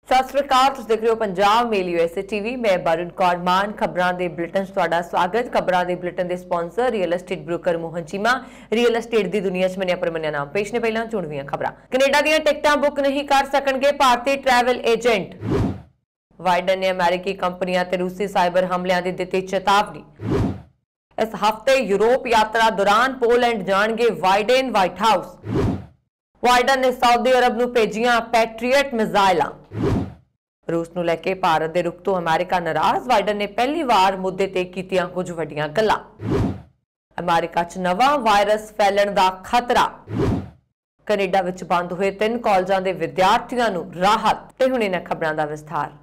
सत श्री अकाल, तुसीं देख रहे हो पंजाब मेल यूएसए टीवी। मैं वरुण कौर मान। खबरां दे बुलेटिन च तुहाडा स्वागत। खबरां दे बुलेटिन दे sponsor real estate broker Mohan Cheema. Real estate दी दुनिया च मन्निया परमन्निया नाम पेश ने। पहलां चुणवीआं खबरां। कनेडा दीआं टिकटां बुक नहीं कर सकणगे भारतीय ट्रैवल एजेंट। बाइडन ने अमेरिकी कंपनियां ते रूसी साइबर हमलिਆਂ ਦੀ ਦਿੱਤੀ चेतावनी। इस हफ्ते यूरोप यात्रा दौरान पोलैंड जाणगे बाइडन। व्हाइट हाउस बाइडन ने सऊदी अरब नूं भेजियां पैट्रियट मिसाइलां। रूस नूं लैके भारत दे रुख तो अमेरिका नाराज। बाइडन ने पहली बार मुद्दे ते कीतियां कुछ वड्डियां गल्लां। अमेरिका च नवां वायरस फैलण दा खतरा। कनेडा विच बंद होए 3 कॉलेजां दे विद्यार्थियों नूं राहत। ते हुण इन्हां खबरां दा विस्तार।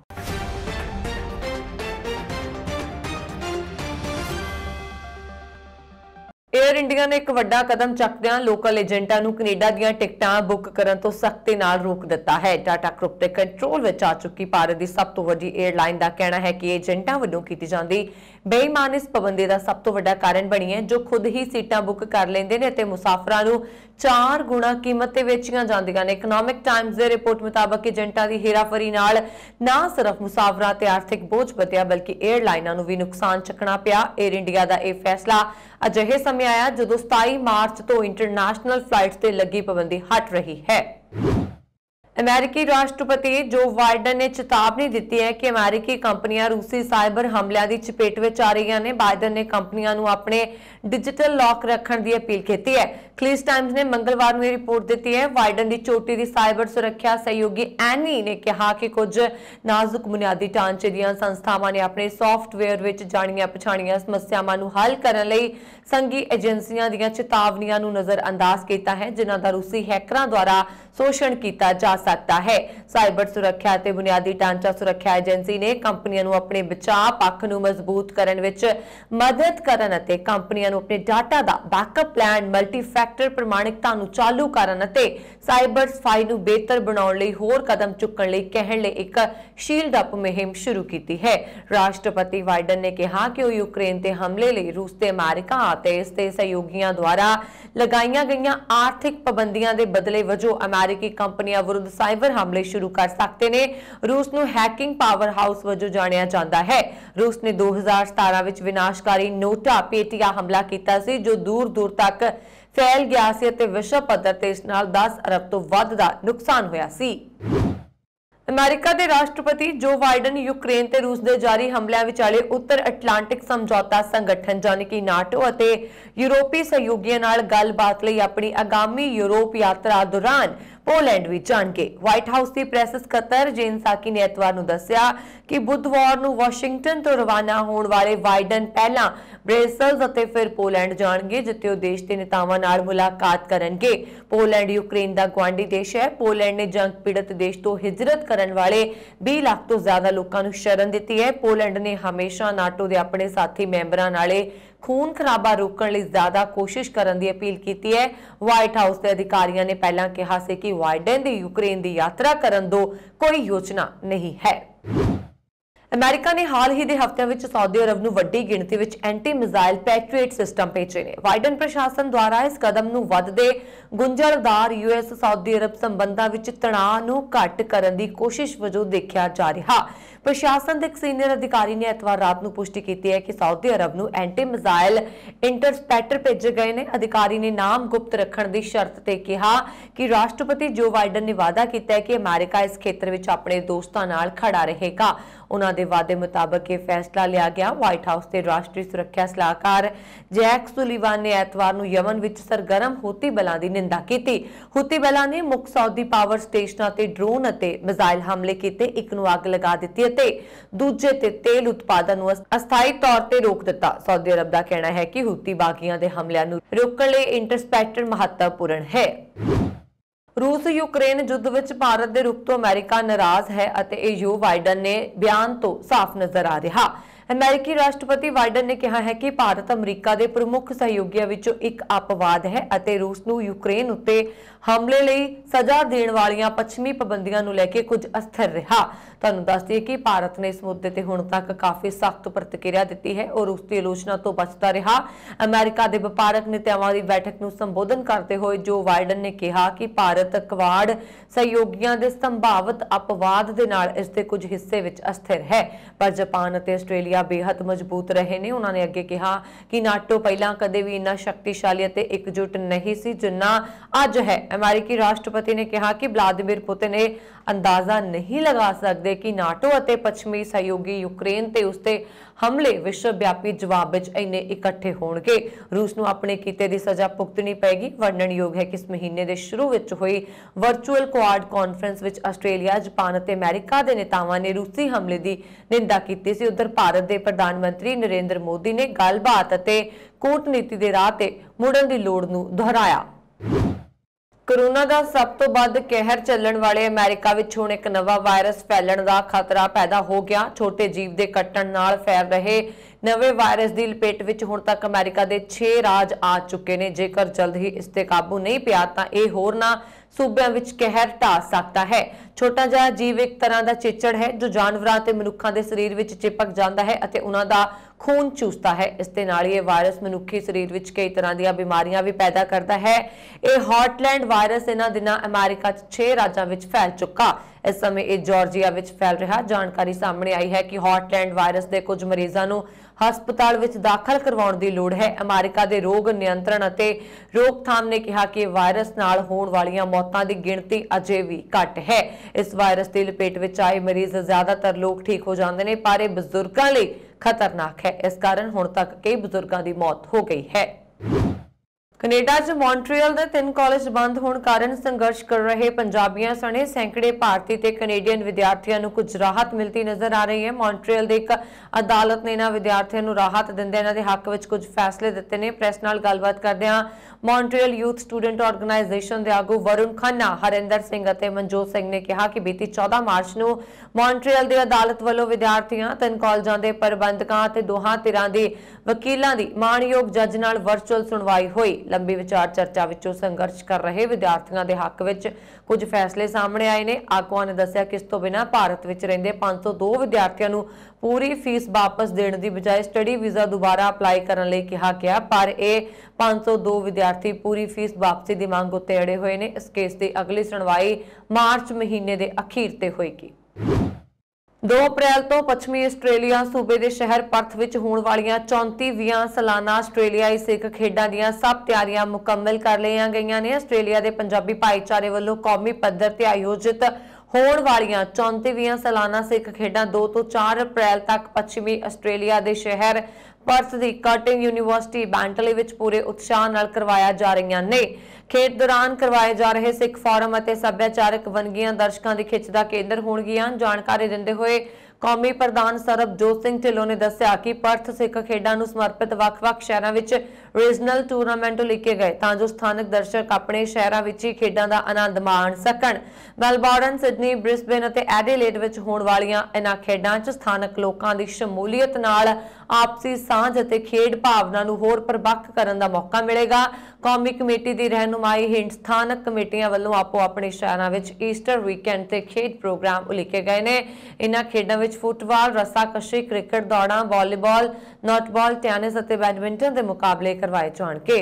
एयर इंडिया ने एक वड्डा कदम चकदियां लोकल एजेंटां नूं कनेडा दीआं टिकटां बुक करन तो सख्ती नाल रोक दिता है। टाटा ग्रुप दे कंट्रोल विच आ चुकी भारत की सब तो वड्डी एयरलाइन का कहना है कि एजेंटां वल्लों कीती जांदी बेईमानी इस पाबंदी का सब तो वड्डा कारण बनी है, जो खुद ही सीटां बुक कर लेंदे ने ते मुसाफरां नूं 4 गुणा कीमत ते वेचियां जांदियां ने। इकनॉमिक टाइम्स दे रिपोर्ट मुताबक एजेंटां दी हेराफेरी नाल ना सिर्फ मुसाफरां ते आर्थिक बोझ वधिया बल्कि एयरलाइनां नूं भी नुकसान चकना पिया। एयर इंडिया का यह फैसला अजिहे समय आया जदों 27 मार्च तो इंटरनेशनल फ्लाइट्स ते लगी पाबंदी हट रही है। अमेरिकी राष्ट्रपति जो बाइडन ने चेतावनी दी है कि अमेरिकी कंपनियां रूसी साइबर हमलिਆਂ की चपेट में आ रही ने। बाइडन ने कंपनियां नूं अपने डिजिटल लॉक रखने की अपील की है। खलीज टाइम्स ने मंगलवार में रिपोर्ट दी है। बाइडन की चोटी की साइबर सुरक्षा सहयोगी एनी ने कहा कि कुछ नाजुक बुनियादी ढांचे दीआं संस्थावां ने अपने सॉफ्टवेयर विच जाणियां पछाणियां समस्यावां नूं हल करन लई संघी एजेंसियां दीआं चेतावनियां नूं नज़रअंदाज किया है, जिन्हां दा रूसी हैकरां द्वारा शोषण किया जा सकता है। साइबर सुरक्षा ते बुनियादी ढांचा सुरक्षा एजेंसी ने कंपनियां नूं अपने बचाव पक्ष नूं मजबूत करन विच मदद करन अते कंपनियां नूं अपने डाटा दा बैकअप प्लान, मल्टी फैक्टर प्रमाणिकता नूं चालू करन अते साइबर सफाई नूं बेहतर बनाउण लई होर कदम चुकण लई कहण लई एक शील्ड अप मुहिम शुरू की है। राष्ट्रपति बाइडन ने कहा कि वह यूक्रेन ते हमले लई रूस ते अमेरिका अते इसके सहयोगियों द्वारा लगाईयां गईयां आर्थिक पाबंदियां दे बदले वजों अमेरिकी कंपनियां विरुद्ध साइबर हमले शुरू कर सकते ने। रूस नूं हैकिंग पावर हाउस वजों जाणिया जांदा है। रूस ने 2017 विच विनाशकारी नोटा पेटिया हमला कीता सी, जो दूर दूर तक फैल गया सी अते विश्व पद्धर ते इस नाल 10 अरब तो वध दा नुकसान होया सी। अमेरिका के राष्ट्रपति जो बाइडन यूक्रेन ते रूस के जारी हमलों विचाले उत्तर अटलांटिक समझौता संगठन यानी कि नाटो अते यूरोपी सहयोगियों नाल गलबात लई अपनी आगामी यूरोप यात्रा दौरान पोलैंड भी जाणगे। व्हाइट हाउस की प्रेस सकत्तर जेन साकी ने एतवार नूं दस्सिया कि बुधवार नूं वाशिंगटन तो रवाना होने वाले बाइडन पहला ब्रसेल्स अते फिर पोलैंड जाणगे, जिथे वह देश के नेतावां नाल मुलाकात करनगे। पोलैंड यूक्रेन का गुआढ़ी देश है। पोलैंड ने जंग पीड़ित देश तो हिजरत करने वाले 20 लाख तो ज्यादा लोगों को शरण दी है। पोलैंड ने हमेशा नाटो के अपने साथी मैंबरां नाले खून खराबा रोकने लई ज्यादा कोशिश करने की अपील की है। व्हाइट हाउस के अधिकारियों ने पहला कहा सी कि बाइडन की यूक्रेन की यात्रा करने दो कोई योजना नहीं है। अमेरिका ने हाल ही के हफ्तों में सऊदी अरब नूं वड्डी गिणती which anti missile patriot system भेजे ने। बाइडन प्रशासन द्वारा इस कदम नूं वधदे गुंझलदार यूएस सऊदी अरब संबंधां विच तणाव नूं घट करन दी कोशिश वजों देखा जा रहा। प्रशासन के एक सीनियर अधिकारी ने एतवार रात नूं पुष्टि की है कि सऊदी अरब नूं एंटी मिसाइल इंटरस्पेक्टर भेजे गए ने। अधिकारी ने नाम गुप्त रखने की शर्त ते कहा कि राष्ट्रपति जो बाइडन ने वादा किया है कि अमेरिका इस खेत्र में अपने दोस्तों नाल खड़ा रहेगा। उन्होंने वादे मुताबक यह फैसला लिया गया। व्हाइट हाउस के राष्ट्रीय सुरक्षा सलाहकार जैक सुलीवान ने एतवार नूं यमन विच सरगर्म हुती बलों की निंदा की। हुती बलों ने मुख सऊदी पावर स्टेशनों ते ड्रोन अते मिसाइल हमले किए, एक नूं अग लगा दी अते दूजे ते तेल उत्पादन नूं अस्थाई तौर पर रोक दिता। सऊदी अरब का कहना है कि हुती बागियां दे हमलिਆਂ नूं रोकण लई इंटरस्पेक्टर महत्वपूर्ण है। रूस यूक्रेन युद्ध विच भारत के रुख तो अमेरिका नाराज है अते जो बाइडन ने बयान तो साफ नजर आ रहा। ਅਮਰੀਕੀ ਰਾਸ਼ਟਰਪਤੀ ਬਾਈਡਨ ਨੇ ਕਿਹਾ ਹੈ ਕਿ ਭਾਰਤ ਅਮਰੀਕਾ ਦੇ ਪ੍ਰਮੁੱਖ ਸਹਿਯੋਗੀਆਂ ਵਿੱਚੋਂ ਇੱਕ ਅਪਵਾਦ ਹੈ ਅਤੇ ਰੂਸ ਨੂੰ ਯੂਕਰੇਨ ਉੱਤੇ ਹਮਲੇ ਲਈ ਸਜ਼ਾ ਦੇਣ ਵਾਲੀਆਂ ਪੱਛਮੀ ਪਾਬੰਦੀਆਂ ਨੂੰ ਲੈ ਕੇ ਕੁਝ ਅਸਥਿਰ ਰਿਹਾ। ਤੁਹਾਨੂੰ ਦੱਸ ਦਈਏ ਕਿ ਭਾਰਤ ਨੇ ਇਸ ਮੁੱਦੇ ਤੇ ਹੁਣ ਤੱਕ ਕਾਫੀ ਸਖਤ ਪ੍ਰਤੀਕਿਰਿਆ ਦਿੱਤੀ ਹੈ ਔਰ ਰੂਸ ਦੀ ਆਲੋਚਨਾ ਤੋਂ ਬਚਦਾ ਰਿਹਾ। ਅਮਰੀਕਾ ਦੇ ਵਪਾਰਕ ਨੇਤਾਵਾਂ ਦੀ ਬੈਠਕ ਨੂੰ ਸੰਬੋਧਨ ਕਰਦੇ ਹੋਏ ਜੋ ਬਾਈਡਨ ਨੇ ਕਿਹਾ ਕਿ ਭਾਰਤ ਕਵਾੜ ਸਹਿਯੋਗੀਆਂ ਦੇ ਸੰਭਾਵਿਤ ਅਪਵਾਦ ਦੇ ਨਾਲ ਇਸ ਦੇ ਕੁਝ ਹਿੱਸੇ ਵਿੱਚ ਅਸਥਿਰ ਹੈ, ਪਰ ਜਾਪਾਨ ਅਤੇ ਆਸਟ੍ਰੇਲੀਆ ਬੇहद ਮਜ਼ਬੂਤ ਰਹੇ ਨੇ। ਉਹਨਾਂ ਨੇ ਅੱਗੇ ਕਿਹਾ ਕਿ ਨਾਟੋ ਪਹਿਲਾਂ ਕਦੇ ਵੀ ਇੰਨਾ ਸ਼ਕਤੀਸ਼ਾਲੀ ਅਤੇ ਇਕਜੁੱਟ ਨਹੀਂ ਸੀ ਜਿੰਨਾ ਅੱਜ ਹੈ। ਅਮਰੀਕੀ ਰਾਸ਼ਟਰਪਤੀ ਨੇ ਕਿਹਾ ਕਿ ਵਲਾਦੀਮੀਰ ਪੁਤਿਨ ਇਹ ਅੰਦਾਜ਼ਾ ਨਹੀਂ ਲਗਾ ਸਕਦੇ ਕਿ ਨਾਟੋ ਅਤੇ ਪੱਛਮੀ ਸਹਿਯੋਗੀ ਯੂਕਰੇਨ ਤੇ ਉਸਤੇ ਹਮਲੇ ਵਿਸ਼ਵ ਵਿਆਪੀ ਜਵਾਬ ਵਿੱਚ ਇੰਨੇ ਇਕੱਠੇ ਹੋਣਗੇ। ਰੂਸ ਨੂੰ ਆਪਣੇ ਕੀਤੇ ਦੀ ਸਜ਼ਾ ਭੁਗਤਣੀ ਪਏਗੀ। ਵਰਣਨਯੋਗ ਹੈ ਕਿ ਇਸ ਮਹੀਨੇ ਦੇ ਸ਼ੁਰੂ ਵਿੱਚ ਹੋਈ ਵਰਚੁਅਲ ਕੁਆਡ ਕਾਨਫਰੰਸ ਵਿੱਚ ਆਸਟ੍ਰੇਲੀਆ, ਜਾਪਾਨ ਅਤੇ ਅਮਰੀਕਾ ਦੇ ਨੇਤਾਵਾਂ ਨੇ ਰੂਸੀ ਹਮਲੇ ਦੀ ਨਿੰਦਾ ਕੀਤੀ ਸੀ। ਉਧਰ ਭਾਰਤ ਦੇ ਪ੍ਰਧਾਨ ਮੰਤਰੀ ਨਰਿੰਦਰ ਮੋਦੀ ਨੇ ਗੱਲਬਾਤ ਅਤੇ ਕੂਟਨੀਤੀ ਦੇ ਰਾਹ ਤੇ ਮੁੜਨ ਦੀ ਲੋੜ ਨੂੰ ਦੁਹਰਾਇਆ। ਕੋਰੋਨਾ ਦਾ ਸਭ ਤੋਂ ਵੱਧ ਕਹਿਰ ਚੱਲਣ ਵਾਲੇ ਅਮਰੀਕਾ ਵਿੱਚ ਹੁਣ ਇੱਕ ਨਵਾਂ ਵਾਇਰਸ ਫੈਲਣ ਦਾ ਖਤਰਾ ਪੈਦਾ ਹੋ ਗਿਆ। ਛੋਟੇ ਜੀਵ ਦੇ ਕੱਟਣ ਨਾਲ ਫੈਲ ਰਹੇ ਨਵੇਂ ਵਾਇਰਸ ਦੀ ਲਪੇਟ ਵਿੱਚ ਹੁਣ ਤੱਕ ਅਮਰੀਕਾ ਦੇ 6 ਰਾਜ ਆ ਚੁੱਕੇ ਨੇ। ਜੇਕਰ ਜਲਦ ਹੀ ਇਸ ਤੇ ਕਾਬੂ ਨਹੀਂ ਪਿਆ ਤਾਂ ਇਹ ਹੋਰਨਾਂ ਸੂਬਿਆਂ ਵਿੱਚ ਕਹਿਰ ਢਾ ਸਕਦਾ ਹੈ। ਛੋਟਾ ਜਿਹਾ ਜੀਵ ਇੱਕ ਤਰ੍ਹਾਂ ਦਾ ਚਿੱਚੜ ਹੈ ਜੋ ਜਾਨਵਰਾਂ ਤੇ ਮਨੁੱਖਾਂ ਦੇ ਸਰੀਰ ਵਿੱਚ ਚਿਪਕ ਜਾਂਦਾ ਹੈ ਅਤੇ ਉਹਨਾਂ ਦਾ ਖੂਨ ਚੂਸਦਾ ਹੈ। ਇਸ ਦੇ ਨਾਲ ਹੀ ਇਹ ਵਾਇਰਸ ਮਨੁੱਖੀ ਸਰੀਰ ਵਿੱਚ ਕਈ ਤਰ੍ਹਾਂ ਦੀਆਂ ਬਿਮਾਰੀਆਂ ਵੀ ਪੈਦਾ ਕਰਦਾ ਹੈ। ਇਹ ਹਾਰਟਲੈਂਡ ਵਾਇਰਸ ਇਹਨਾਂ ਦਿਨਾਂ ਅਮਰੀਕਾ 'ਚ 6 ਰਾਜਾਂ ਵਿੱਚ ਫੈਲ ਚੁੱਕਾ। ਇਸ ਸਮੇਂ ਇਹ ਜਾਰਜੀਆ ਵਿੱਚ ਫੈਲ ਰਿਹਾ। ਜਾਣਕਾਰੀ ਸਾਹਮਣੇ ਆਈ ਹੈ ਕਿ ਹਾਰਟਲੈਂਡ ਵਾਇਰਸ ਦੇ ਕੁਝ ਮਰੀਜ਼ਾਂ ਨੂੰ ਹਸਪਤਾਲ ਵਿੱਚ ਦਾਖਲ ਕਰਵਾਉਣ ਦੀ ਲੋੜ ਹੈ। ਅਮਰੀਕਾ ਦੇ ਰੋਗ ਨਿਯੰਤਰਣ ਅਤੇ ਰੋਕਥਾਮ ਨੇ ਕਿਹਾ ਕਿ ਵਾਇਰਸ ਨਾਲ ਹੋਣ ਵਾਲੀਆਂ ਮੌਤਾਂ ਦੀ ਗਿਣਤੀ ਅਜੇ ਵੀ ਘੱਟ ਹੈ। ਇਸ ਵਾਇਰਸ ਦੀ ਲਪੇਟ ਵਿੱਚ ਆਏ ਮਰੀਜ਼ ਜ਼ਿਆਦਾਤਰ ਲੋਕ ਠੀਕ ਹੋ ਜਾਂਦੇ ਨੇ, ਪਰ ਇਹ ਬਜ਼ੁਰਗਾਂ ਲਈ ਖਤਰਨਾਕ ਹੈ। ਇਸ ਕਾਰਨ ਹੁਣ ਤੱਕ ਕਈ ਬਜ਼ੁਰਗਾਂ ਦੀ ਮੌਤ ਹੋ ਗਈ ਹੈ। ਕੈਨੇਡਾ 'ਚ ਮੌਂਟਰੀਅਲ ਦੇ 3 ਕਾਲਜ ਬੰਦ ਹੋਣ ਕਾਰਨ ਸੰਘਰਸ਼ ਕਰ ਰਹੇ ਪੰਜਾਬੀਆਂ ਸਣੇ ਸੈਂਕੜੇ ਭਾਰਤੀ ਤੇ ਕੈਨੇਡੀਅਨ ਵਿਦਿਆਰਥੀਆਂ ਨੂੰ ਕੁਝ ਰਾਹਤ ਮਿਲਦੀ ਨਜ਼ਰ ਆ ਰਹੀ ਹੈ। ਮੌਂਟਰੀਅਲ ਦੇ ਇੱਕ ਅਦਾਲਤ ਨੇ ਇਹਨਾਂ ਵਿਦਿਆਰਥੀਆਂ ਨੂੰ ਰਾਹਤ ਦਿੰਦੇ ਇਹਨਾਂ ਦੇ ਹੱਕ ਵਿੱਚ ਕੁਝ ਫੈਸਲੇ ਦਿੱਤੇ ਨੇ। ਪ੍ਰੈਸ ਨਾਲ ਗੱਲਬਾਤ ਕਰਦਿਆਂ ਮੌਂਟਰੀਅਲ ਯੂਥ ਸਟੂਡੈਂਟ ਆਰਗੇਨਾਈਜੇਸ਼ਨ ਦੇ ਆਗੂ ਵਰੁਣ ਖੰਨਾ, ਹਰਿੰਦਰ ਸਿੰਘ ਅਤੇ ਮਨਜੋਤ ਸਿੰਘ ਨੇ ਕਿਹਾ ਕਿ ਬੀਤੀ 14 ਮਾਰਚ ਨੂੰ ਮੌਂਟਰੀਅਲ ਦੀ ਅਦਾਲਤ ਵੱਲੋਂ ਵਿਦਿਆਰਥੀਆਂ, 3 ਕਾਲਜਾਂ ਦੇ ਪ੍ਰਬੰਧਕਾਂ ਅਤੇ ਦੋਹਾਂ ਧਿਰਾਂ ਦੇ ਵਕੀਲਾਂ ਦੀ ਮਾਣਯੋਗ ਜੱਜ ਨਾਲ ਵਰਚੁਅਲ ਸੁਣਵਾਈ ਹੋਈ। ਲੰਬੀ ਵਿਚਾਰ ਚਰਚਾ ਵਿੱਚੋਂ ਸੰਘਰਸ਼ ਕਰ ਰਹੇ ਵਿਦਿਆਰਥੀਆਂ ਦੇ ਹੱਕ ਵਿੱਚ ਕੁਝ ਫੈਸਲੇ ਸਾਹਮਣੇ ਆਏ ਨੇ। ਆਗੂਆਂ ਨੇ ਦੱਸਿਆ ਕਿ ਇਸ ਤੋਂ ਬਿਨਾਂ ਭਾਰਤ ਵਿੱਚ ਰਹਿੰਦੇ 502 ਵਿਦਿਆਰਥੀਆਂ ਨੂੰ ਪੂਰੀ ਫੀਸ ਵਾਪਸ ਦੇਣ ਦੀ ਬਜਾਏ ਸਟੱਡੀ ਵੀਜ਼ਾ ਦੁਬਾਰਾ ਅਪਲਾਈ ਕਰਨ ਲਈ ਕਿਹਾ ਗਿਆ, ਪਰ ਇਹ 502 ਵਿਦਿਆਰਥੀ ਪੂਰੀ ਫੀਸ ਵਾਪਸੀ ਦੀ ਮੰਗ ਉੱਤੇ ਅੜੇ ਹੋਏ ਨੇ। ਇਸ ਕੇਸ ਦੀ ਅਗਲੀ ਸੁਣਵਾਈ ਮਾਰਚ ਮਹੀਨੇ ਦੇ ਅਖੀਰ ਤੇ ਹੋਏਗੀ। 2 ਅਪ੍ਰੈਲ ਤੋਂ ਪੱਛਮੀ ਆਸਟ੍ਰੇਲੀਆ ਸੂਬੇ ਦੇ ਸ਼ਹਿਰ ਪਰਥ ਵਿੱਚ ਹੋਣ ਵਾਲੀਆਂ 34ਵੀਆਂ ਸਾਲਾਨਾ ਆਸਟ੍ਰੇਲੀਆਈ ਸਿੱਖ ਖੇਡਾਂ ਦੀਆਂ ਸਭ ਤਿਆਰੀਆਂ ਮੁਕੰਮਲ ਕਰ ਲਈਆਂ ਗਈਆਂ ਨੇ। ਆਸਟ੍ਰੇਲੀਆ ਦੇ ਪੰਜਾਬੀ ਭਾਈਚਾਰੇ ਵੱਲੋਂ ਕੌਮੀ ਪੱਧਰ ਤੇ ਆਯੋਜਿਤ ਹੋਣ ਵਾਲੀਆਂ 34ਵੀਆਂ ਸਾਲਾਨਾ ਸਿੱਖ ਖੇਡਾਂ 2 ਤੋਂ 4 ਅਪ੍ਰੈਲ ਤੱਕ ਪੱਛਮੀ ਆਸਟ੍ਰੇਲੀਆ ਦੇ ਸ਼ਹਿਰ ਪਰਥ ਦੀ ਕਰਟਿੰਗ ਯੂਨੀਵਰਸਿਟੀ ਬੈਂਟਲੀ ਵਿੱਚ ਪੂਰੇ ਉਤਸ਼ਾਹ ਨਾਲ ਕਰਵਾਇਆ ਜਾ ਰਹੀਆਂ ਨੇ। ਖੇਡ ਦੌਰਾਨ ਕਰਵਾਏ ਜਾ ਰਹੇ ਸਿੱਖ ਫੋਰਮ ਅਤੇ ਸੱਭਿਆਚਾਰਕ ਵੰਨਗੀਆਂ ਦਰਸ਼ਕਾਂ ਦੀ ਖਿੱਚ ਦਾ ਕੇਂਦਰ ਹੋਣਗੀਆਂ। ਜਾਣਕਾਰੀ ਦਿੰਦੇ ਹੋਏ ਕੌਮੀ ਪ੍ਰਧਾਨ ਸਰਬਜੋਤ ਸਿੰਘ ਢਿੱਲੋਂ ਨੇ ਦੱਸਿਆ ਕਿ ਪਰਥ ਸਿੱਖ ਖੇਡਾਂ ਨੂੰ ਸਮਰਪਿਤ ਵੱਖ-ਵੱਖ ਸ਼ਹਿਰਾਂ ਵਿੱਚ ਰੀਜਨਲ ਟੂਰਨਾਮੈਂਟ ਲਿਖੇ ਗਏ ਤਾਂ ਜੋ ਸਥਾਨਕ ਦਰਸ਼ਕ ਆਪਣੇ ਸ਼ਹਿਰਾਂ ਵਿੱਚ ਹੀ ਖੇਡਾਂ ਦਾ ਆਨੰਦ ਮਾਣ ਸਕਣ। ਮੈਲਬੌਰਨ, ਸਿਡਨੀ, ਬ੍ਰਿਸਬੇਨ ਅਤੇ ਐਡੀਲੇਡ ਵਿੱਚ ਹੋਣ ਵਾਲੀਆਂ ਇਹਨਾਂ ਖੇਡਾਂ 'ਚ ਸਥਾਨਕ ਲੋਕਾਂ ਦੀ ਸ਼ਮੂਲੀਅਤ ਨਾਲ ਆਪਸੀ ਸਾਂਝ ਅਤੇ ਖੇਡ ਭਾਵਨਾ ਨੂੰ ਹੋਰ ਪ੍ਰਬੱਖ ਕਰਨ ਦਾ ਮੌਕਾ ਮਿਲੇਗਾ। ਕੌਮੀ ਕਮੇਟੀ ਦੀ ਰਹਿਨੁਮਾਈ ਹੇਠ ਸਥਾਨਕ ਕਮੇਟੀਆਂ ਵੱਲੋਂ ਆਪੋ ਆਪਣੇ ਸ਼ਹਿਰਾਂ ਵਿੱਚ ਈਸਟਰ ਵੀਕਐਂਡ ਤੇ ਖੇਡ ਪ੍ਰੋਗਰਾਮ ਉਲੀਕੇ ਗਏ ਨੇ। ਇਹਨਾਂ ਖੇਡਾਂ ਵਿੱਚ ਫੁੱਟਬਾਲ, ਰੱਸਾਕਸ਼ੀ, ਕ੍ਰਿਕਟ, ਦੌੜਾਂ, ਵਾਲੀਬਾਲ, ਨੈਟਬਾਲ, ਟੈਨਿਸ ਅਤੇ ਬੈਡਮਿੰਟਨ ਦੇ ਮੁਕਾਬਲੇ ਕਰਵਾਏ ਜਾਣਗੇ।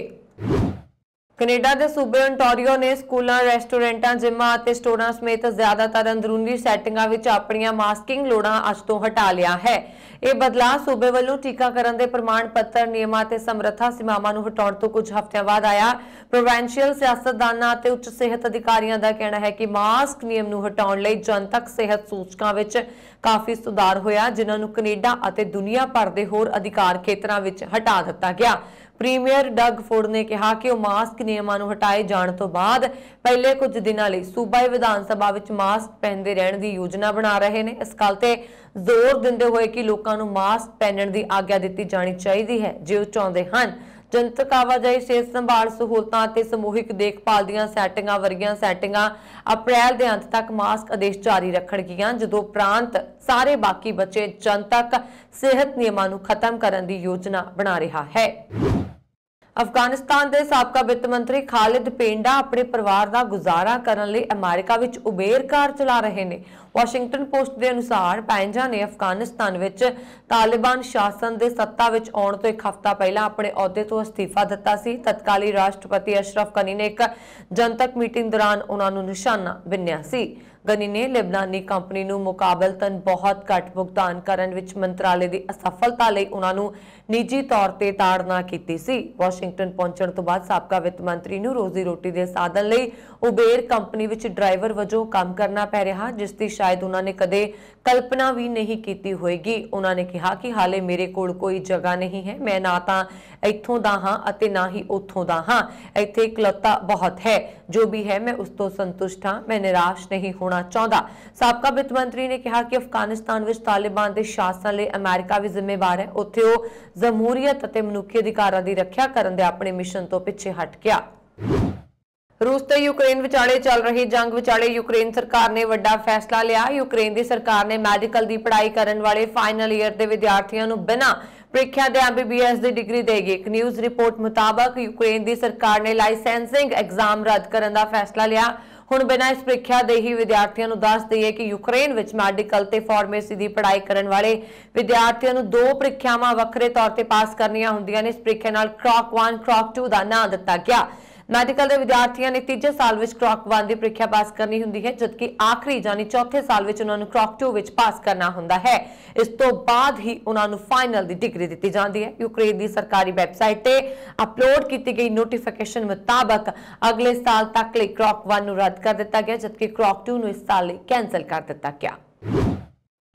ਕੈਨੇਡਾ ਦੇ ਸੂਬੇ ਓਨਟਾਰੀਓ ਨੇ ਸਕੂਲਾਂ, ਰੈਸਟੋਰੈਂਟਾਂ, ਜਿਮਾਂ ਅਤੇ ਸਟੋਰਾਂ ਸਮੇਤ ਜ਼ਿਆਦਾਤਰ ਅੰਦਰੂਨੀ ਸੈਟਿੰਗਾਂ ਵਿੱਚ ਆਪਣੀਆਂ ਮਾਸਕਿੰਗ ਲੋੜਾਂ ਅੱਜ ਤੋਂ ਹਟਾ ਲਿਆ ਹੈ। ਇਹ ਬਦਲਾਅ ਸੂਬੇ ਵੱਲੋਂ ਟੀਕਾਕਰਨ ਦੇ ਪ੍ਰਮਾਣ ਪੱਤਰ, ਨਿਯਮਾਂ ਅਤੇ ਸਮਰੱਥਾ ਸੀਮਾਵਾਂ ਨੂੰ ਹਟਾਉਣ ਤੋਂ ਕੁਝ ਹਫ਼ਤਿਆਂ ਬਾਅਦ ਆਇਆ। ਪ੍ਰੋਵਿੰਸ਼ੀਅਲ ਸਿਆਸਤਦਾਨਾਂ ਅਤੇ ਉੱਚ ਸਿਹਤ ਅਧਿਕਾਰੀਆਂ ਦਾ ਕਹਿਣਾ ਹੈ ਕਿ ਮਾਸਕ ਨਿਯਮ ਨੂੰ ਹਟਾਉਣ ਲਈ ਜਨਤਕ ਸਿਹਤ ਸੂਚਕਾਂ ਵਿੱਚ ਕਾਫੀ ਸੁਧਾਰ ਹੋਇਆ, ਜਿਨ੍ਹਾਂ ਨੂੰ ਕੈਨੇਡਾ ਅਤੇ ਦੁਨੀਆ ਭਰ ਦੇ ਹੋਰ ਅਧਿਕਾਰ ਖੇਤਰਾਂ ਵਿੱਚ ਹਟਾ ਦਿੱਤਾ ਗਿਆ। ਪ੍ਰੀਮੀਅਰ ਡਗ ਫੋਰਡ ਨੇ ਕਿਹਾ ਕਿ ਉਹ ਮਾਸਕ ਨਿਯਮਾਂ ਨੂੰ ਹਟਾਏ ਜਾਣ ਤੋਂ ਬਾਅਦ ਪਹਿਲੇ ਕੁਝ ਦਿਨਾਂ ਲਈ ਸੂਬਾਈ ਵਿਧਾਨ ਸਭਾ ਵਿੱਚ ਮਾਸਕ ਪਹਿਨਦੇ ਰਹਿਣ ਦੀ ਯੋਜਨਾ ਬਣਾ ਰਹੇ ਨੇ। ਇਸ ਗੱਲ ਤੇ ਜ਼ੋਰ ਦਿੰਦੇ ਹੋਏ ਕਿ ਲੋਕਾਂ ਨੂੰ ਮਾਸਕ ਪਹਿਨਣ ਦੀ ਆਗਿਆ ਦਿੱਤੀ ਜਾਣੀ ਚਾਹੀਦੀ ਹੈ ਜੇ ਉਹ ਚਾਹੁੰਦੇ ਹਨ ਜਨਤਕ ਆਵਾਜਾਈ, ਸਿਹਤ ਸੰਭਾਲ सहूलतां ਅਤੇ ਸਮੂਹਿਕ ਦੇਖਭਾਲ ਦੀਆਂ ਸੈਟਿੰਗਾਂ ਵਰਗੀਆਂ ਸੈਟਿੰਗਾਂ ਅਪ੍ਰੈਲ ਦੇ ਅੰਤ ਤੱਕ ਮਾਸਕ ਆਦੇਸ਼ ਜਾਰੀ ਰੱਖਣਗੀਆਂ, ਜਦੋਂ ਉਪਰੰਤ ਸਾਰੇ ਬਾਕੀ ਬਚੇ ਜਨਤਕ ਸਿਹਤ ਨਿਯਮਾਂ ਨੂੰ ਖਤਮ ਕਰਨ ਦੀ ਯੋਜਨਾ ਬਣਾ ਰਿਹਾ ਹੈ। अफगानिस्तान के साबका वित्त मंत्री खालिद पेंडा अपने परिवार का गुजारा करने लिए अमेरिका विच उबेर कार चला रहे हैं। वाशिंगटन पोस्ट के अनुसार पेंडा ने अफगानिस्तान विच तालिबान शासन के सत्ता विच आउण तो एक हफ्ता पहला अपने अहुदे तो अस्तीफा दिता सी। तत्काली राष्ट्रपति अशरफ गनी ने एक जनतक मीटिंग दौरान उन्होंने निशाना बिन्निया सी। गनी ने लिबनानी कंपनी नूं मुकाबलतन बहुत घट भुगतान करन विच मंत्रालय की असफलता लई उन्होंने निजी तौर पर ताड़ना की सी। वाशिंगटन पहुंचण तो बाद साबका वित्त मंत्री नूं रोजी रोटी के साधन लई उबेर कंपनी विच ड्राइवर वजों काम करना पै रहा, जिसकी शायद उन्होंने कदे कल्पना भी नहीं की होएगी। उन्होंने कहा कि हाले मेरे कोल कोई जगह नहीं है, मैं ना तां इत्थों दा हां अते ना ही उत्थों दा हां, इत्थे इकलौता बहुत है, जो भी है मैं उस तो संतुष्ट हां, मैं निराश नहीं होना चाहता। साबका वित्त मंत्री ने कहा कि अफगानिस्तान विच तालिबान के शासन लई अमेरिका भी जिम्मेवार है, उत्थे वो जमहूरीयत अते मनुखी अधिकारां दी रखिया करन दे अपने मिशन तो पिछे हट गया। रूस ते यूक्रेन विचाले चल रही जंग विचाले यूक्रेन सरकार ने वड्डा फैसला लिया। यूक्रेन की सरकार ने मैडिकल की पढ़ाई करने वाले फाइनल ईयर के विद्यार्थियों को बिना ਪ੍ਰੀਖਿਆ ਦੇ MBBS ਦੀ ਡਿਗਰੀ ਦੇਗੀ। ਇੱਕ ਨਿਊਜ਼ ਰਿਪੋਰਟ ਮੁਤਾਬਕ ਯੂਕਰੇਨ ਦੀ ਸਰਕਾਰ ਨੇ ਲਾਇਸੈਂਸਿੰਗ ਐਗਜ਼ਾਮ ਰੱਦ ਕਰਨ ਦਾ ਫੈਸਲਾ ਲਿਆ। ਹੁਣ ਬਿਨਾਂ ਇਸ ਪ੍ਰੀਖਿਆ ਦੇ ਹੀ ਵਿਦਿਆਰਥੀਆਂ ਨੂੰ ਦੱਸ ਦਈਏ ਕਿ ਯੂਕਰੇਨ ਵਿੱਚ ਮੈਡੀਕਲ ਤੇ ਫਾਰਮੇਸੀ ਦੀ ਪੜ੍ਹਾਈ ਕਰਨ ਵਾਲੇ ਵਿਦਿਆਰਥੀਆਂ ਨੂੰ 2 ਪ੍ਰੀਖਿਆਵਾਂ ਵੱਖਰੇ ਤੌਰ ਤੇ ਪਾਸ ਕਰਨੀਆਂ ਹੁੰਦੀਆਂ ਨੇ। ਇਸ ਪ੍ਰੀਖਿਆ ਨਾਲ ਕ੍ਰੌਕ 1 ਕ੍ਰੌਕ 2 ਦਾ ਨਾਂ ਦਿੱਤਾ ਗਿਆ। मैडिकल के विद्यार्थियों ने तीजे साल में क्रॉक 1 की प्रीख्या पास करनी होंदी है, जबकि आखिरी यानी चौथे साल में उन्होंने क्रॉक 2 में पास करना होंदा है। इस तो बाद ही उन्होंने फाइनल की डिग्री दी जाती है। यूक्रेन की सरकारी वैबसाइट ते अपलोड की गई नोटिफिकेशन मुताबक अगले साल तक लिए क्रॉक 1 रद्द कर दिता गया, जबकि क्रॉक 2 इस साल कैंसल कर दिता गया।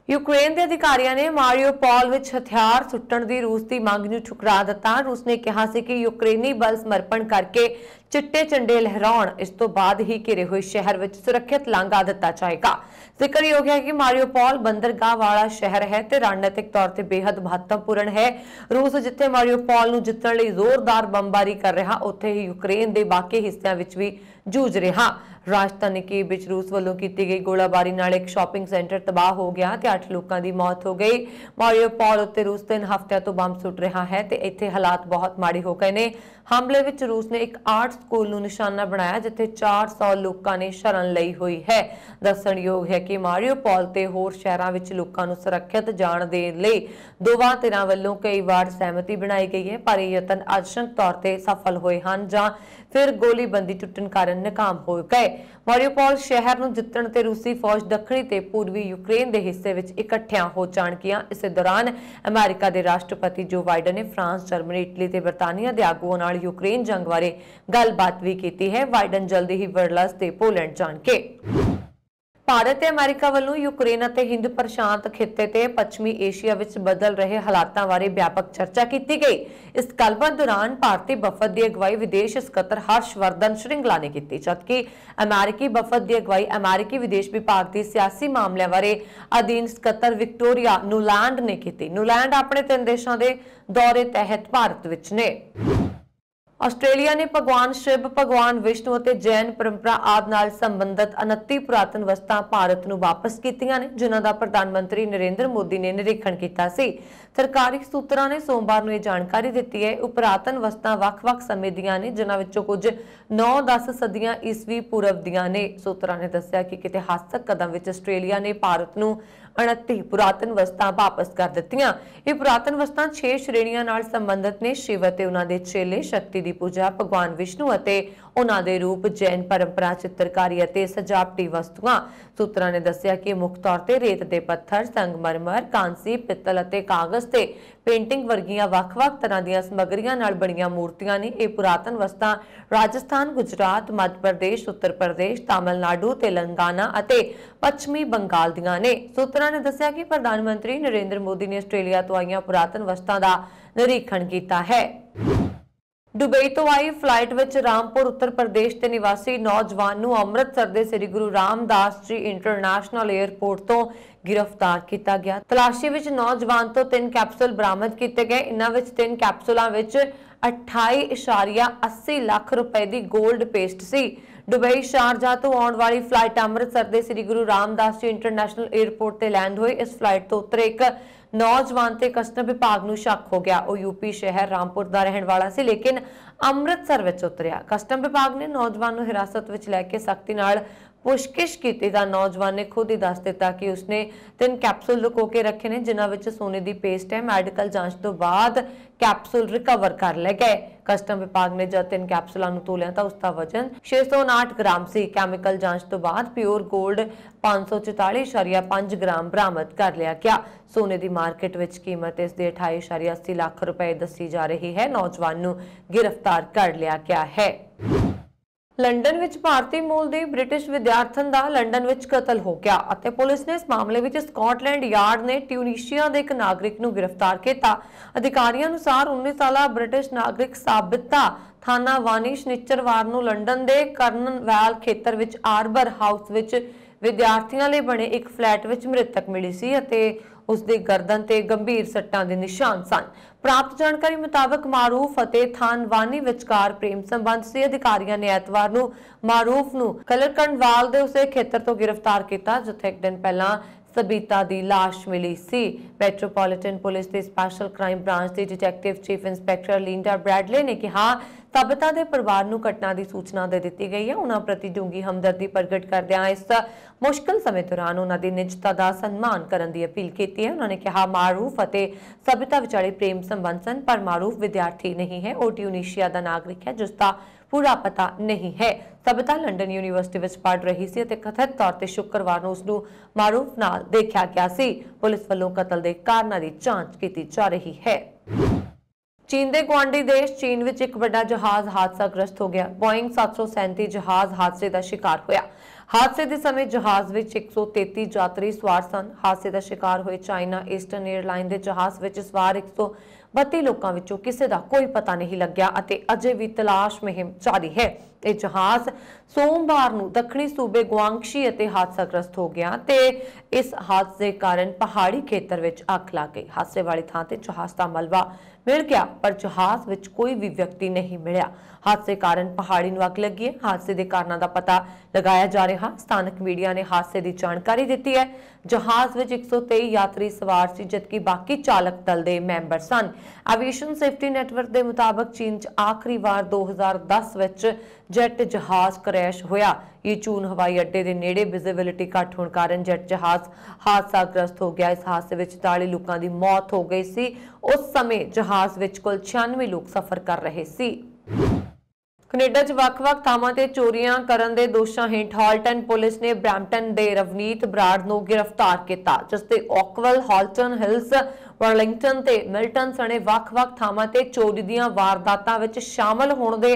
यूक्रेन के अधिकारियों ने मारियोपोल विच हथियार सुट्टण दी रूस की मांग नूं ठुकरा दिता। रूस ने कहा सी कि यूक्रेनी बल समर्पण करके चिट्टे झंडे लहराउण, इस तो बाद ही घिरे हुए शहर विच सुरक्षित लांघा दिता जाएगा। जिक्रयोग है कि मारियोपोल बंदरगाह वाला शहर है ते रणनीतिक तौर पर बेहद महत्वपूर्ण है। रूस जिथे मारियोपोल नूं जितण लई जोरदार बमबारी कर रहा, उत्थे ही यूक्रेन के बाकी हिस्सों विच भी जूझ रहा। राजधानी कीव विच रूस वालों की गई गोलाबारी नाल एक शॉपिंग सेंटर तबाह हो गया ते 8 लोगों की मौत हो गई। मारियोपोल उत्ते रूस 3 हफ्तिਆਂ ਤੋਂ ਬੰਬ ਸੁੱਟ ਰਿਹਾ है ਤੇ ਇੱਥੇ ਹਾਲਾਤ ਬਹੁਤ ਮਾੜੇ ਹੋ ਗਏ ਨੇ। हमले विच रूस ने एक आर्ट स्कूल ਨੂੰ ਨਿਸ਼ਾਨਾ ਬਣਾਇਆ, ਜਿੱਥੇ 400 ਲੋਕਾਂ ਨੇ ਸ਼ਰਨ ਲਈ ਹੋਈ ਹੈ। ਦੱਸਣਯੋਗ ਹੈ ਕਿ ਮਾਰੀਓਪੋਲ ਤੇ ਹੋਰ ਸ਼ਹਿਰਾਂ ਵਿੱਚ ਲੋਕਾਂ ਨੂੰ ਸੁਰੱਖਿਅਤ ਜਾਣ ਦੇਣ ਲਈ ਦੋਵਾਂ ਧਿਰਾਂ ਵੱਲੋਂ ਕਈ ਵਾਰ ਸਹਿਮਤੀ ਬਣਾਈ ਗਈ ਹੈ, ਪਰ ਇਹ ਯਤਨ ਅੰਸ਼ਕ ਤੌਰ ਤੇ ਸਫਲ ਹੋਏ ਹਨ ਜਾਂ फिर गोलीबंदी टुटन कारण नाकाम हो गए। मारियोपोल शहर नूं जितण ते रूसी फौज दक्षिणी ते पूर्वी यूक्रेन के हिस्से विच इकट्ठियां हो जाणगियां। इस दौरान अमेरिका के राष्ट्रपति जो बाइडन ने फ्रांस, जर्मनी, इटली ते बरतानिया के आगुओं नाल यूक्रेन जंग बारे गलबात भी की है। बाइडन जल्दी ही वर्ल्स ते पोलैंड जाणगे। भारत ते अमेरिका वालों यूक्रेन और हिंद प्रशांत खिते ते पश्चिमी एशिया विच बदल रहे हालातों बारे व्यापक चर्चा की गई। इस गलबात दौरान भारतीय वफद की अगवाई विदेश सकत्तर हर्षवर्धन श्रृंगला ने की, जबकि अमेरिकी वफद की अगवाई अमेरिकी विदेश विभाग की सियासी मामलों बारे अधीन सकत्तर विक्टोरिया नुलैंड ने की। नुलैंड अपने 3 देशों के दौरे तहत भारत विच ने। ਆਸਟ੍ਰੇਲੀਆ ਨੇ ਭਗਵਾਨ ਸ਼ਿਵ, ਭਗਵਾਨ ਵਿਸ਼ਨੂੰ ਅਤੇ ਜੈਨ ਪਰੰਪਰਾ ਆਦਿ ਨਾਲ ਸੰਬੰਧਿਤ 29 ਪੁਰਾਤਨ ਵਸਤਾਂ ਭਾਰਤ ਨੂੰ ਵਾਪਸ ਕੀਤੀਆਂ ਨੇ, ਜਿਨ੍ਹਾਂ ਦਾ ਪ੍ਰਧਾਨ ਮੰਤਰੀ ਨਰਿੰਦਰ ਮੋਦੀ ਨੇ ਨਿਰੀਖਣ ਕੀਤਾ ਸੀ। ਸਰਕਾਰੀ ਸੂਤਰਾਂ ਨੇ ਸੋਮਵਾਰ ਨੂੰ ਇਹ ਜਾਣਕਾਰੀ ਦਿੱਤੀ ਹੈ। ਉਹ ਪੁਰਾਤਨ ਵਸਤਾਂ ਵੱਖ-ਵੱਖ ਸਮੇਂ ਦੀਆਂ ਨੇ, ਜਿਨ੍ਹਾਂ ਵਿੱਚੋਂ ਕੁਝ 9-10 ਸਦੀਆਂ ਈਸਵੀ ਪੂਰਵ ਦੀਆਂ ਨੇ। ਸੂਤਰਾਂ ਨੇ ਦੱਸਿਆ ਕਿ ਇਤਿਹਾਸਕ ਕਦਮ ਵਿੱਚ ਆਸਟ੍ਰੇਲੀਆ ਨੇ ਭਾਰਤ ਨੂੰ 29 ਪੁਰਾਤਨ ਵਸਤਾਂ ਵਾਪਸ ਕਰ ਦਿੱਤੀਆਂ। ਇਹ ਪੁਰਾਤਨ ਵਸਤਾਂ 6 ਸ਼੍ਰੇਣੀਆਂ ਨਾਲ ਸੰਬੰਧਿਤ ਨੇ: ਸ਼ਿਵ ਅਤੇ ਉਹਨਾਂ ਦੇ ਚੇਲੇ, ਸ਼ਕਤੀ ਦੀ ਪੂਜਾ, ਭਗਵਾਨ ਵਿਸ਼ਨੂੰ ਅਤੇ ਉਹਨਾਂ ਦੇ ਰੂਪ, ਜੈਨ ਪਰੰਪਰਾ, ਚਿੱਤਰਕਾਰੀ ਅਤੇ ਸਜਾਵਟੀ ਵਸਤੂਆਂ। ਸੂਤਰਾਂ ਨੇ ਦੱਸਿਆ ਕਿ ਮੁੱਖ ਤੌਰ ਤੇ ਰੇਤ ਦੇ ਪੱਥਰ, ਸੰਗਮਰਮਰ, ਕਾਂਸੀ, ਪਿੱਤਲ ਅਤੇ ਕਾਗਜ਼ ਤੇ ਪੇਂਟਿੰਗ ਵਰਗੀਆਂ ਵੱਖ-ਵੱਖ ਤਰ੍ਹਾਂ ਦੀਆਂ ਸਮੱਗਰੀਆਂ ਨਾਲ ਬਣੀਆਂ ਮੂਰਤੀਆਂ ਨੇ। ਇਹ ਪੁਰਾਤਨ ਵਸਤਾਂ ਰਾਜਸਥਾਨ, ਗੁਜਰਾਤ, ਮੱਧ ਪ੍ਰਦੇਸ਼, ਉੱਤਰ ਪ੍ਰਦੇਸ਼, ਤਾਮਿਲਨਾਡੂ, ਤੇਲੰਗਾਨਾ ਅਤੇ ਪੱਛਮੀ ਬੰਗਾਲ ਦੀਆਂ ਨੇ। ਸੂਤਰਾਂ ਨੇ ਦੱਸਿਆ ਕਿ ਪ੍ਰਧਾਨ ਮੰਤਰੀ ਨਰਿੰਦਰ ਮੋਦੀ ਨੇ ਆਸਟ੍ਰੇਲੀਆ ਤੋਂ ਆਈਆਂ ਪੁਰਾਤਨ ਵਸਤਾਂ ਦਾ ਨਿਰੀਖਣ ਕੀਤਾ ਹੈ। दुबई तो आई फ्लाइट विच रामपुर उत्तर प्रदेश के निवासी नौजवान नूं अमृतसर के श्री गुरु रामदास जी इंटरनेशनल एयरपोर्ट तो गिरफ्तार किया गया। तलाशी विच नौजवान तो 3 कैप्सूल बरामद किए गए। इन्हां विच 3 कैप्सूलों विच 28.80 लाख रुपए की गोल्ड पेस्ट सी। दुबई शारजा तो आने वाली फ्लाइट अमृतसर के श्री गुरु रामदास जी इंटरनेशनल एयरपोर्ट से लैंड हुई। इस फ्लाइट तो उतरे एक नौजवान ते कस्टम विभाग नूं शक हो गया। वो यूपी शहर रामपुर का रहने वाला सी, लेकिन अमृतसर विच उतरिया। कस्टम विभाग ने नौजवान नूं हिरासत विच लैके सख्ती नाल पुछगिछ की तां नौजवान ने खुद ही दस दिता कि उसने 3 कैप्सूल लुको के रखे ने, जिन्हां विच सोने की पेस्ट है। मैडिकल जांच तो बाद कैप्सूल रिकवर कर ले गए। कस्टम विभाग ने जब 3 कैप्सूलों नूं तोलिया तो उसका वजन 659 ग्राम सी। कैमिकल जांच तो बाद प्योर गोल्ड 544.5 ग्राम बरामद कर लिया गया। सोने की मार्केट विच कीमत इसकी 28.80 लाख रुपए दसी जा रही है। नौजवान नूं गिरफ्तार कर लिया गया है। लंडन विच भारतीय मूल दी ब्रिटिश विद्यार्थन दा लंडन विच कतल हो गया ਅਤੇ पुलिस ने इस मामले विच स्कॉटलैंड यार्ड ने ट्यूनीशिया के एक नागरिक नूं गिरफ्तार किया। अधिकारियों अनुसार 19 साला ब्रिटिश नागरिक साबिता थाना वानी शनिचरवार नूं लंडन के कर्नवैल खेतर विच आर्बर हाउस विच विद्यार्थियों लिए बने एक फ्लैट विच मृतक मिली सी ਅਤੇ उसकी गर्दन ते गंभीर सट्टां दे निशान सन। प्राप्त जानकारी मुताबिक मारूफ ਅਤੇ थानवानी विचकार प्रेम संबंध से अधिकारियों ने एतवार नूं मारूफ नूं कलरकंडवाल दे उसे खेतर तो गिरफ्तार किया, जिथे एक दिन पहला सबीता की लाश मिली सी। मैट्रोपॉलिटन पुलिस के स्पैशल क्राइम ब्रांच के detective chief inspector Linda Bradley ने कहा सबीता के परिवार नूं घटना की सूचना दे दी गई है। उन्होंने प्रति डूंगी हमदर्दी प्रगट करदिआं इस मुश्किल समय दौरान उन्होंने निजता का सन्मान करने की अपील की है। उन्होंने कहा मारूफ और सबीता विचाले प्रेम संबंध सन, पर मारूफ विद्यार्थी नहीं है और ट्यूनीशिया का नागरिक है जिसका पूरा पता नहीं है। सबीता लंडन यूनीवर्सिटी में पढ़ रही सी ਅਤੇ कथित तौर पर शुक्रवार ਨੂੰ ਉਸਨੂੰ ਮਾਰੂਫ ਨਾਲ देखा गया सी। पुलिस ਵੱਲੋਂ कतल के कारणों की जांच की जा रही है। चीन के गुआढ़ी देश चीन विच एक बड़ा जहाज हादसाग्रस्त हो गया। बोइंग 737 जहाज हादसे का शिकार होया। हादसे के समय जहाज विच 133 यात्री सवार सन। हादसे का शिकार हुए चाइना ईस्टर्न एयरलाइन के जहाज विच सवार 132 लोगों विचों किसी का कोई पता नहीं लग्या ਅਤੇ अजे भी तलाश मुहिम जारी है। यह जहाज सोमवार नूं दक्षिणी सूबे गुआंगशी हादसाग्रस्त हो गया ते इस हादसे कारण पहाड़ी खेतर विच अग लग गई। हादसे वाली थां ते जहाज का मलबा मिल गया, पर जहाज विच कोई भी व्यक्ति नहीं मिला। हादसे कारण पहाड़ी नूं अग लगी है। हादसे के कारणों का पता लगाया जा रहा। स्थानक मीडिया ने हादसे की जानकारी दी है। जहाज विच 123 यात्री सवार सी, जबकि बाकी चालक दल के मैंबर सन। एविएशन सेफ्टी नैटवर्क के मुताबिक चीन च आखिरी बार 2010 विच जैट जहाज क्रैश होया। यूचून हवाई अड्डे के नेड़े विजिबिलिटी घट होने कारण जैट जहाज हादसाग्रस्त हो गया। इस हादसे में 44 लोगों की मौत हो गई सी। उस समय जहाज विच कुल 96 लोग सफर कर रहे सी। कनेडा च ਵੱਖ-ਵੱਖ ਥਾਵਾਂ ਤੇ ਚੋਰੀਆਂ ਕਰਨ ਦੇ ਦੋਸ਼ਾਂ ਹੇਠ ਹਾਲਟਨ ਪੁਲਿਸ ਨੇ ਬ੍ਰੈਂਪਟਨ ਦੇ ਰਵਨੀਤ ਬਰਾੜ ਨੂੰ गिरफ्तार ਕੀਤਾ, ਜਿਸ ਤੇ ਓਕਵਲ, ਹਾਲਟਨ ਹਿਲਸ, ਵਰਲਿੰਗਟਨ ਤੇ ਮਿਲਟਨ ਸਣੇ ਵੱਖ-ਵੱਖ ਥਾਵਾਂ ਤੇ ਚੋਰੀ ਦੀਆਂ ਵਾਰਦਾਤਾਂ ਵਿੱਚ ਸ਼ਾਮਲ ਹੋਣ ਦੇ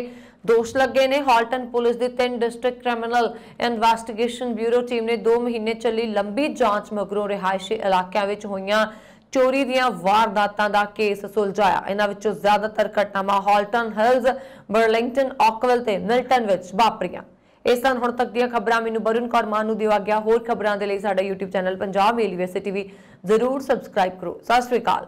दोष लगे ने। हाल्टन पुलिस की 3 district criminal investigation bureau team ने 2 महीने चली लंबी जांच मगरों रिहायशी इलाकों में होईयां चोरी ਦੀਆਂ ਵਾਰਦਾਤਾਂ ਦਾ केस सुलझाया। इन्हां विचों ज़्यादातर घटनावां हाल्टन हिल्स, बर्लिंगटन, ऑकविल ते मिल्टन विच वापरीਆਂ। इस सन हुण तक ਦੀਆਂ खबरां मैनूं वरुण कौर मान नूं दिवा गया। होर खबरां दे लई साडा YouTube channel Punjab university TV जरूर सबसक्राइब करो। सत श्री अकाल।